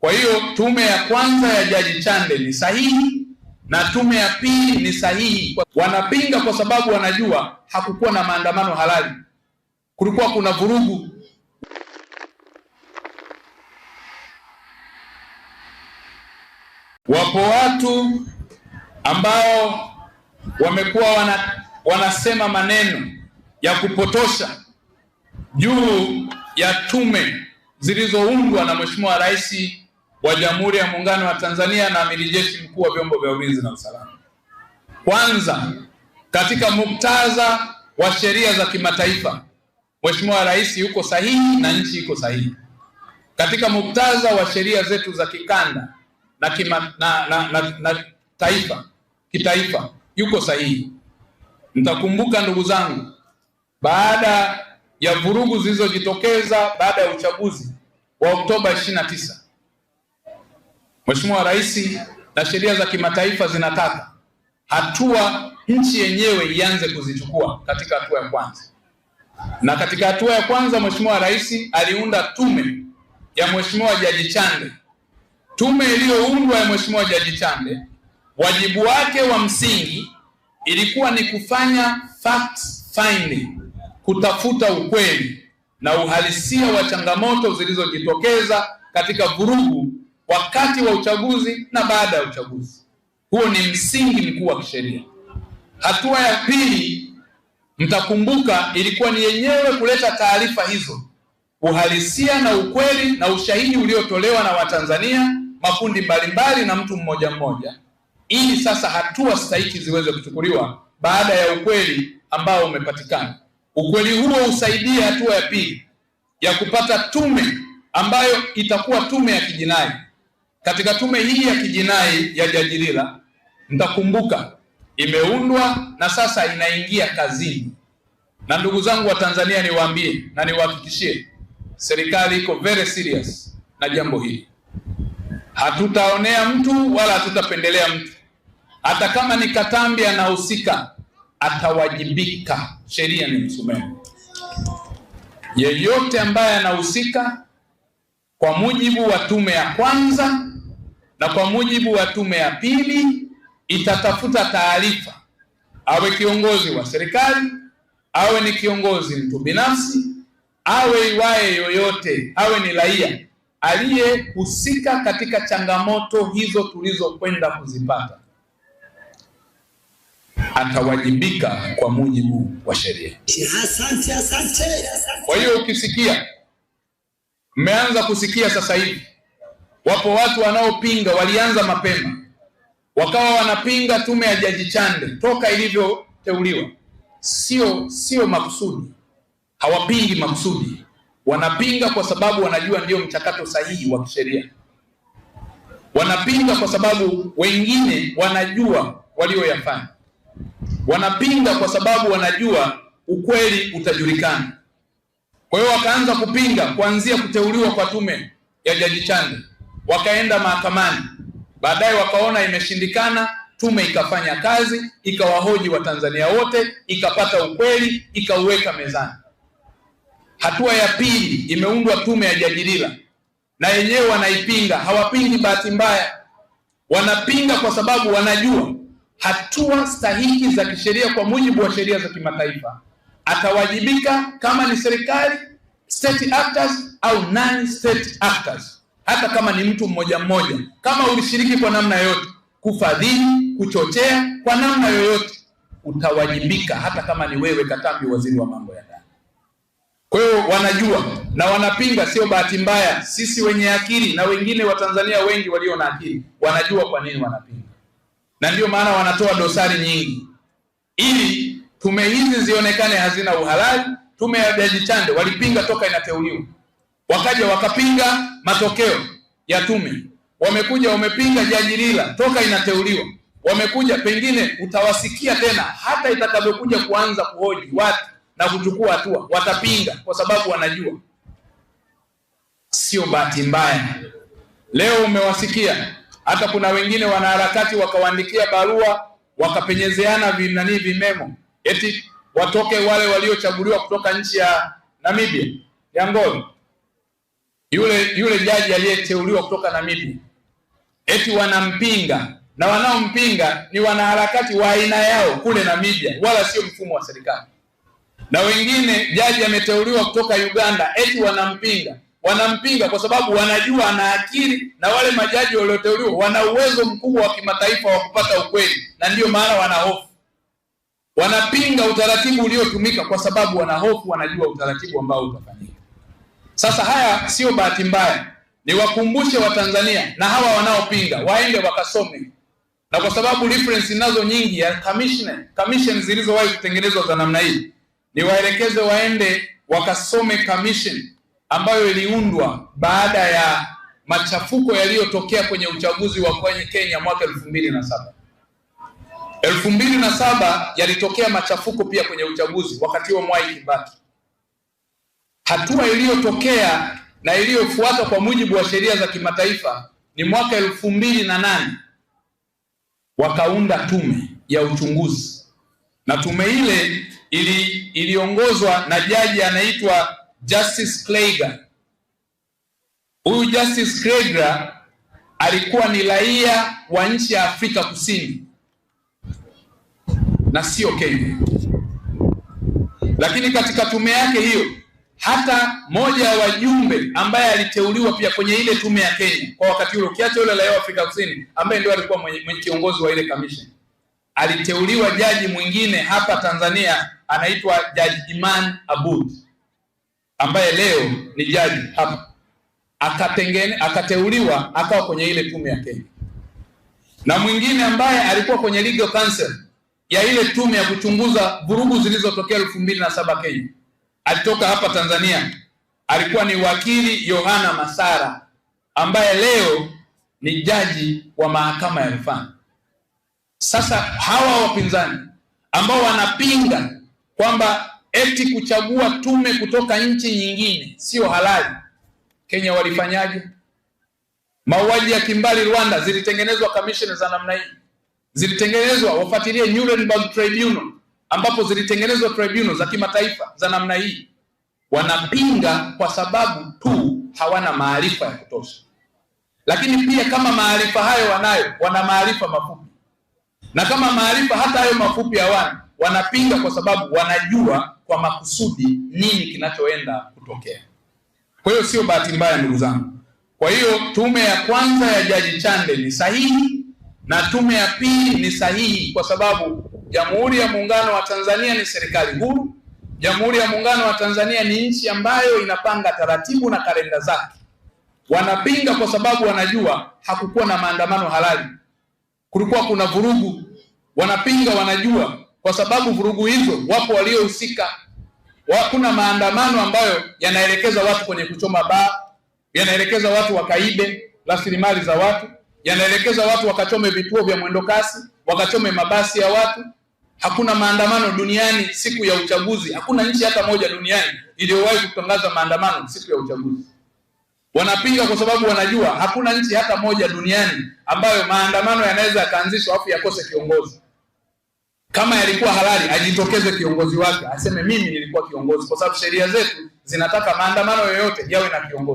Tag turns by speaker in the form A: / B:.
A: Kwa hiyo tume ya kwanza ya Jaji Chande ni sahihi na tume ya pili ni sahihi. Wanapinga kwa sababu wanajua hakukuwa na maandamano halali, kulikuwa kuna vurugu. Wapo watu ambao wamekuwa wanasema maneno ya kupotosha juu ya tume zilizoundwa na Mheshimiwa Rais wa Jamhuri ya Muungano wa Tanzania na Amiri Jeshi Mkuu wa Vyombo vya Ulinzi na Usalama. Kwanza, katika muktadha wa sheria za kimataifa, Mheshimiwa Rais yuko sahihi na nchi iko sahihi. Katika muktadha wa sheria zetu za kikanda na kitaifa yuko sahihi. Mtakumbuka ndugu zangu, baada ya vurugu zilizojitokeza baada ya uchaguzi wa Oktoba 29, Mheshimiwa Rais na sheria za kimataifa zinataka hatua nchi yenyewe ianze kuzichukua katika hatua ya kwanza. Na katika hatua ya kwanza Mheshimiwa Rais aliunda tume ya Mheshimiwa Jaji Chande. Tume iliyoundwa ya Mheshimiwa Jaji Chande, wajibu wake wa msingi ilikuwa ni kufanya fact finding, kutafuta ukweli na uhalisia wa changamoto zilizojitokeza katika vurugu wakati wa uchaguzi na baada ya uchaguzi. Huo ni msingi mkuu wa kisheria. Hatua ya pili, mtakumbuka, ilikuwa ni yenyewe kuleta taarifa hizo, uhalisia na ukweli na ushahidi uliotolewa na Watanzania, makundi mbalimbali na mtu mmoja mmoja, ili sasa hatua stahiki ziweze kuchukuliwa baada ya ukweli ambao umepatikana. Ukweli huo usaidie hatua ya pili ya kupata tume ambayo itakuwa tume ya kijinai. Katika tume hii ya kijinai ya Jaji Lila, mtakumbuka, imeundwa na sasa inaingia kazini. Na ndugu zangu wa Tanzania, niwaambie na niwahakikishie, serikali iko very serious na jambo hili. Hatutaonea mtu wala hatutapendelea mtu. Hata kama ni Katambi anahusika, atawajibika. Sheria ni msumeno. Yeyote ambaye anahusika kwa mujibu wa tume ya kwanza na kwa mujibu wa tume ya pili itatafuta taarifa, awe kiongozi wa serikali, awe ni kiongozi mtu binafsi, awe iwaye yoyote, awe ni raia aliyehusika katika changamoto hizo tulizokwenda kuzipata, atawajibika kwa mujibu wa sheria. Asante. Kwa hiyo ukisikia, mmeanza kusikia sasa hivi, wapo watu wanaopinga, walianza mapema, wakawa wanapinga tume ya Jaji Chande toka ilivyoteuliwa. Sio makusudi, hawapingi makusudi, wanapinga kwa sababu wanajua ndio mchakato sahihi wa kisheria. Wanapinga kwa sababu wengine wanajua walioyafanya. Wanapinga kwa sababu wanajua ukweli utajulikana. Kwa hiyo wakaanza kupinga kuanzia kuteuliwa kwa tume ya Jaji Chande, wakaenda mahakamani. Baadaye wakaona imeshindikana, tume ikafanya kazi, ikawahoji Watanzania wote, ikapata ukweli, ikauweka mezani. Hatua ya pili, imeundwa tume ya Jaji Lila, na yenyewe wanaipinga. Hawapingi bahati mbaya, wanapinga kwa sababu wanajua hatua stahiki za kisheria kwa mujibu wa sheria za kimataifa. Atawajibika kama ni serikali, state actors au non-state actors. Hata kama ni mtu mmoja mmoja, kama ulishiriki kwa namna yoyote, kufadhili, kuchochea kwa namna yoyote, utawajibika, hata kama ni wewe Katambi, waziri wa mambo ya ndani. Kwa hiyo wanajua na wanapinga, sio bahati mbaya. Sisi wenye akili na wengine wa Tanzania wengi walio na akili wanajua kwa nini wanapinga. Na ndio maana wanatoa dosari nyingi ili tume hizi zionekane hazina uhalali. Tume ya Jaji Chande walipinga toka inateuliwa, wakaja wakapinga matokeo ya tume, wamekuja wamepinga Jaji Lila toka inateuliwa, wamekuja, pengine utawasikia tena hata itakavyokuja kuanza kuhoji watu na kuchukua hatua, watapinga kwa sababu wanajua sio bahati mbaya. Leo umewasikia hata kuna wengine wanaharakati wakawaandikia barua, wakapenyezeana vimemo, eti watoke wale waliochaguliwa kutoka nchi ya Namibia, ya Angola, yule jaji aliyeteuliwa kutoka Namibia, eti wanampinga, na wanaompinga ni wanaharakati wa aina yao kule Namibia, wala sio mfumo wa serikali. Na wengine, jaji ameteuliwa kutoka Uganda, eti wanampinga kwa sababu wanajua ana akili, na wale majaji walioteuliwa wana uwezo mkubwa wa kimataifa wa kupata ukweli, na ndio maana wanahofu. Wanapinga utaratibu uliotumika kwa sababu wanahofu, wanajua utaratibu ambao utafanyika. Sasa haya sio bahati mbaya, ni wakumbushe Watanzania na hawa wanaopinga waende wakasome. Na kwa sababu reference nazo nyingi ya commission zilizowahi kutengenezwa za namna hii, ni waelekeze waende wakasome commission ambayo iliundwa baada ya machafuko yaliyotokea kwenye uchaguzi wa kwenye Kenya mwaka 2007. 2007 yalitokea machafuko pia kwenye uchaguzi wakati wa Mwai Kibaki. Hatua iliyotokea na iliyofuata kwa mujibu wa sheria za kimataifa ni mwaka 2008 wakaunda tume ya uchunguzi, na tume ile iliongozwa na jaji anaitwa Justice Kleiga. Huyu Justice Kleiga alikuwa ni raia wa nchi ya Afrika Kusini na sio Kenya. Lakini katika tume yake hiyo, hata moja ya wajumbe ambaye aliteuliwa pia kwenye ile tume ya Kenya kwa wakati ule, ukiacha yule raia wa Afrika Kusini ambaye ndio alikuwa mwenye kiongozi wa ile commission, aliteuliwa jaji mwingine hapa Tanzania anaitwa Jaji Iman Aboud, ambaye leo ni jaji hapa. Akateuliwa akawa kwenye ile tume ya Kenya. Na mwingine ambaye alikuwa kwenye legal counsel ya ile tume ya kuchunguza vurugu zilizotokea 2007 Kenya, alitoka hapa Tanzania, alikuwa ni wakili Yohana Masara, ambaye leo ni jaji wa mahakama ya rufani. Sasa hawa wapinzani ambao wanapinga kwamba eti kuchagua tume kutoka nchi nyingine sio halali, Kenya walifanyaje? Mauaji ya kimbali Rwanda zilitengenezwa commission za namna hii. Zilitengenezwa, wafuatilie Nuremberg Tribunal, ambapo zilitengenezwa tribunal za kimataifa za namna hii. Wanapinga kwa sababu tu hawana maarifa ya kutosha. Lakini pia kama maarifa hayo wanayo, wana maarifa mafupi. Na kama maarifa hata hayo mafupi hawana, wanapinga kwa sababu wanajua kwa makusudi nini kinachoenda kutokea. Kwa hiyo sio bahati mbaya, ndugu zangu. Kwa hiyo tume ya kwanza ya Jaji Chande ni sahihi, na tume ya pili ni sahihi kwa sababu Jamhuri ya Muungano wa Tanzania ni serikali huru. Jamhuri ya Muungano wa Tanzania ni nchi ambayo inapanga taratibu na kalenda zake. Wanapinga kwa sababu wanajua hakukuwa na maandamano halali, kulikuwa kuna vurugu. Wanapinga wanajua kwa sababu vurugu hizo wapo waliohusika. Kuna maandamano ambayo yanaelekeza watu kwenye kuchoma baa, yanaelekeza watu wakaibe rasilimali za watu, yanaelekeza watu wakachome vituo vya mwendokasi, wakachome mabasi ya watu. Hakuna maandamano duniani siku ya uchaguzi. Hakuna nchi hata moja duniani iliyowahi kutangaza maandamano siku ya uchaguzi. Wanapinga kwa sababu wanajua hakuna nchi hata moja duniani ambayo maandamano yanaweza yakaanzishwa afu yakose kiongozi. Kama yalikuwa halali, ajitokeze kiongozi wake aseme mimi nilikuwa kiongozi, kwa sababu sheria zetu zinataka maandamano yoyote yawe na kiongozi.